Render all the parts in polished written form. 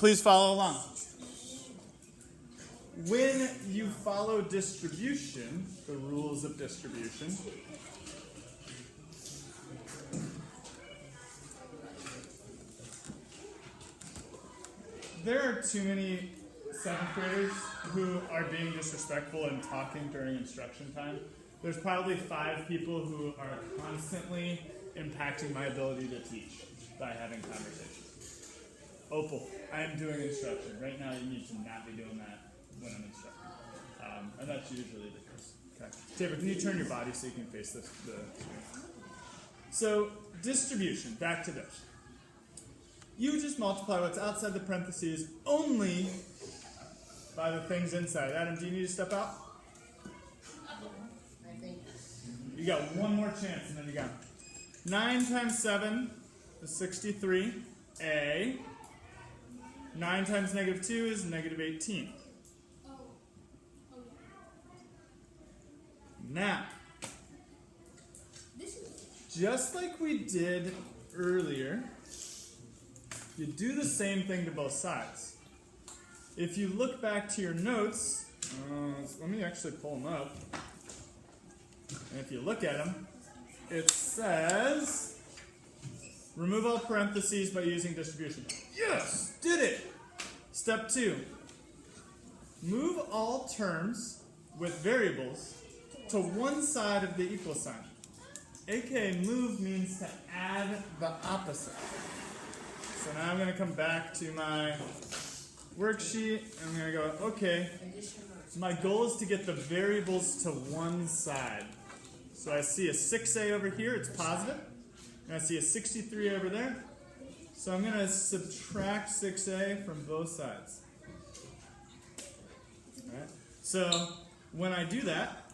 Please follow along. When you follow distribution, the rules of distribution, there are too many 7th graders who are being disrespectful and talking during instruction time. There's probably 5 people who are constantly impacting my ability to teach by having conversations. Opal, I am doing instruction. Right now you need to not be doing that when I'm instructing. And that's usually the case. Okay. Tabor, can you turn your body so you can face the screen? So, distribution, back to this. You just multiply what's outside the parentheses only by the things inside. Adam, do you need to step out? I think. You got one more chance and then you got 9 times 7 is 63. A. 9 times negative 2 is negative 18. Now, just like we did earlier, you do the same thing to both sides. If you look back to your notes, let me actually pull them up. And if you look at them, it says, remove all parentheses by using distribution. Yes, did it. Step 2, move all terms with variables to one side of the equal sign. AKA move means to add the opposite. So now I'm going to come back to my worksheet and I'm going to go, okay, my goal is to get the variables to one side. So I see a 6a over here, it's positive, and I see a 63 over there. So I'm going to subtract 6a from both sides. All right. So when I do that,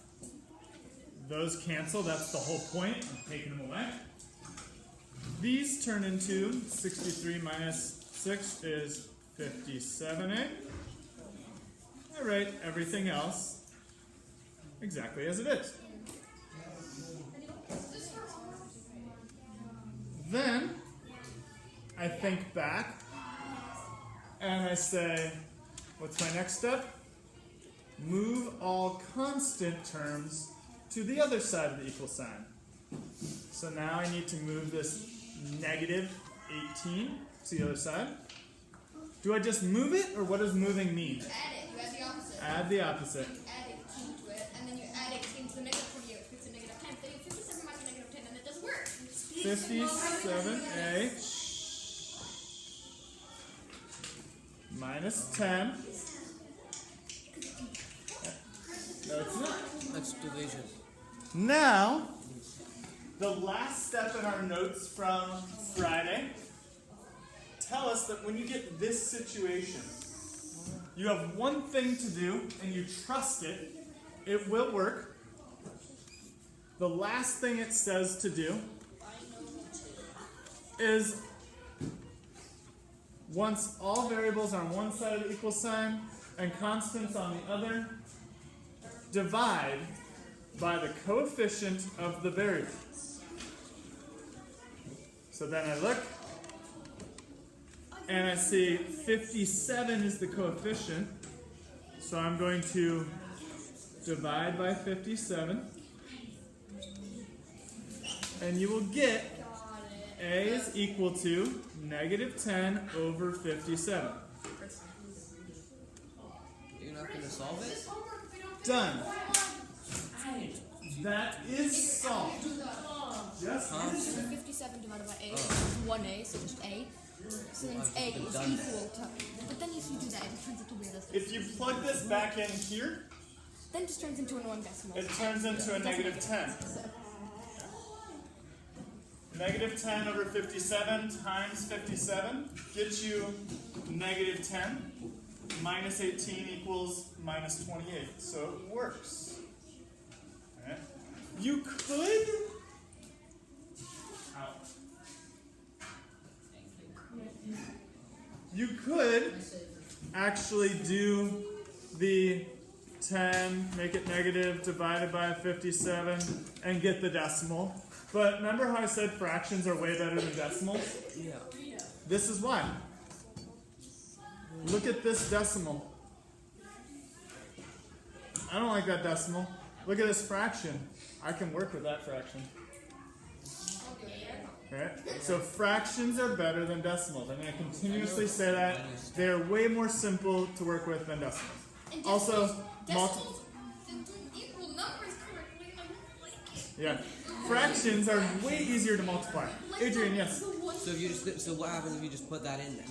those cancel, that's the whole point, I'm taking them away. These turn into 63 minus 6 is 57a. I write everything else exactly as it is. Then I think back and I say, what's my next step? Move all constant terms to the other side of the equal sign. So now I need to move this negative 18 to the other side. Do I just move it, or what does moving mean? Add it. You add the opposite. Add the opposite. You add 18 to it, and then you add 18 to the negative 48, which is negative 10. Then you 57 minus negative 10, and it doesn't work. 57a minus 10. No, it's not. That's division. Now, the last step in our notes from Friday tell us that when you get this situation, you have one thing to do and you trust it, it will work. The last thing it says to do is once all variables are on one side of the equal sign and constants on the other, divide by the coefficient of the variable. So then I look, and I see 57 is the coefficient, so I'm going to divide by 57, and you will get A is equal to negative 10 over 57. You're not going to solve it? Done. That is solved. Just 57 divided by a is 1a, so just a. Since a is equal to. But then if you do that, it turns into weird. if you plug this back in here, Then it just turns into a 1 decimal. it turns into a negative 10. Negative 10 over 57 times 57 gets you negative 10. Minus 18 equals minus 28. So it works. Okay. You could. You could actually do the 10, make it negative, divided by 57, and get the decimal. But remember how I said fractions are way better than decimals? Yeah. This is why. look at this decimal. I don't like that decimal. Look at this fraction. I can work with that fraction. Right? So fractions are better than decimals. I'm going to continuously say that. They're way more simple to work with than decimals. And Also, decimals don't equal numbers correctly, and I don't like it. yeah, fractions are way easier to multiply. Adrian, yes. So if you just so what happens if you just put that in then?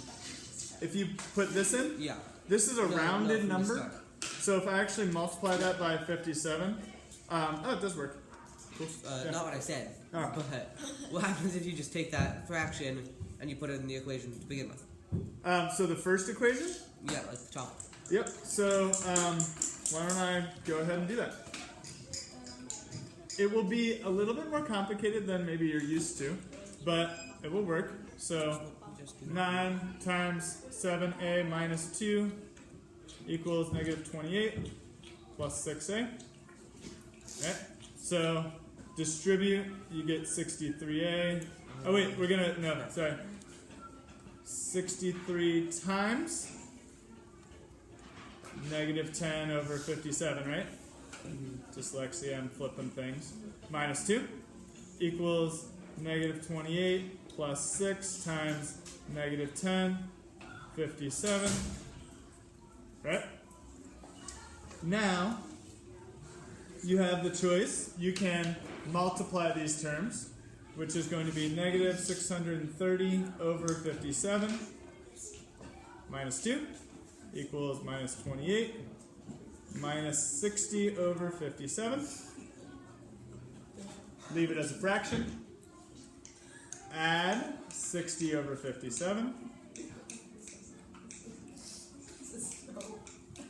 If you put this in, Yeah. this is a rounded from the number. start. So if I actually multiply that by 57, oh, it does work. Cool. Yeah. Not what I said. Oh. But what happens if you just take that fraction and you put it in the equation to begin with? So the first equation? Yeah, like the top. Yep. So why don't I go ahead and do that? It will be a little bit more complicated than maybe you're used to, but it will work. So Just do 9 times 7a minus 2 equals negative 28 plus 6a. Right? So distribute, you get 63a. Oh wait, we're gonna, no, sorry. 63 times negative 10 over 57, right? Dyslexia, I'm flipping things. Minus 2 equals negative 28 plus 6 times negative 10, 57. Right? Now, you have the choice. You can multiply these terms, which is going to be negative 630 over 57 minus 2 equals minus 28 minus 60 over 57. Leave it as a fraction. Add 60 over 57.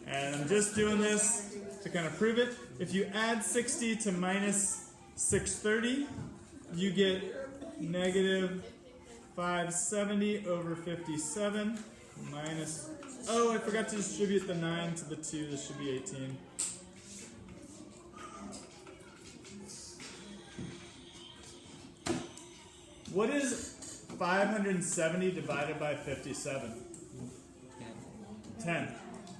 And I'm just doing this to kind of prove it. If you add 60 to minus 630, you get negative 570 over 57 minus... Oh, I forgot to distribute the 9 to the 2. This should be 18. What is 570 divided by 57? 10.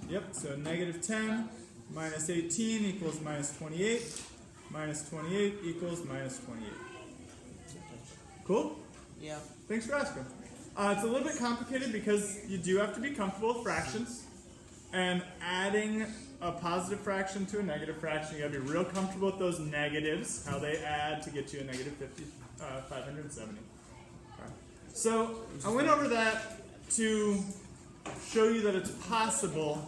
Yep, so negative 10 minus 18 equals minus 28. Minus 28 equals minus 28. Cool? Yeah. Thanks for asking. It's a little bit complicated because you do have to be comfortable with fractions. And adding a positive fraction to a negative fraction, you got to be real comfortable with those negatives, how they add to get you a negative 570. Okay. So I went over that to show you that it's possible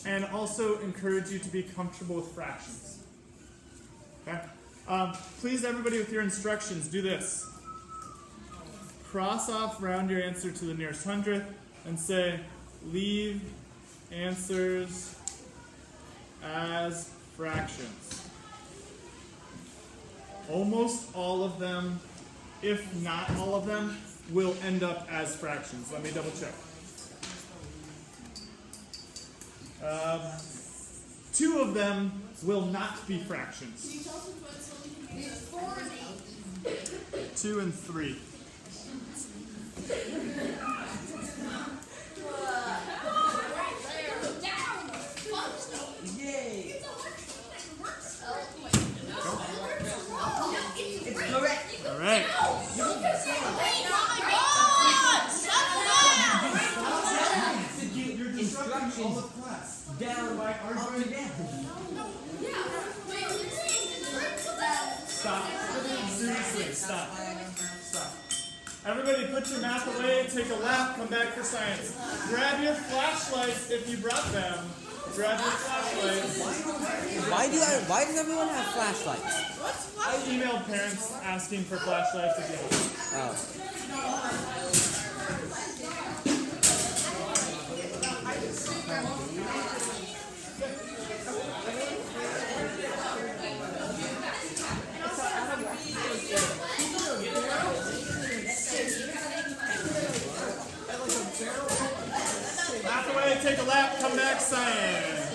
and also encourage you to be comfortable with fractions. Okay? Please, everybody, with your instructions, do this. Cross off, round your answer to the nearest hundredth, and say, leave answers as fractions. Almost all of them, if not all of them, will end up as fractions. Let me double check. 2 of them will not be fractions. 2 and 3. Yay! All right. Instructions down, up and down. Stop. Seriously, stop. Stop. Everybody put your math away, take a lap, come back for science. Grab your flashlights if you brought them. Grab your flashlights. Why does everyone have flashlights? I emailed parents asking for flashlights if you have. Oh. Math away, take a lap, come back, science.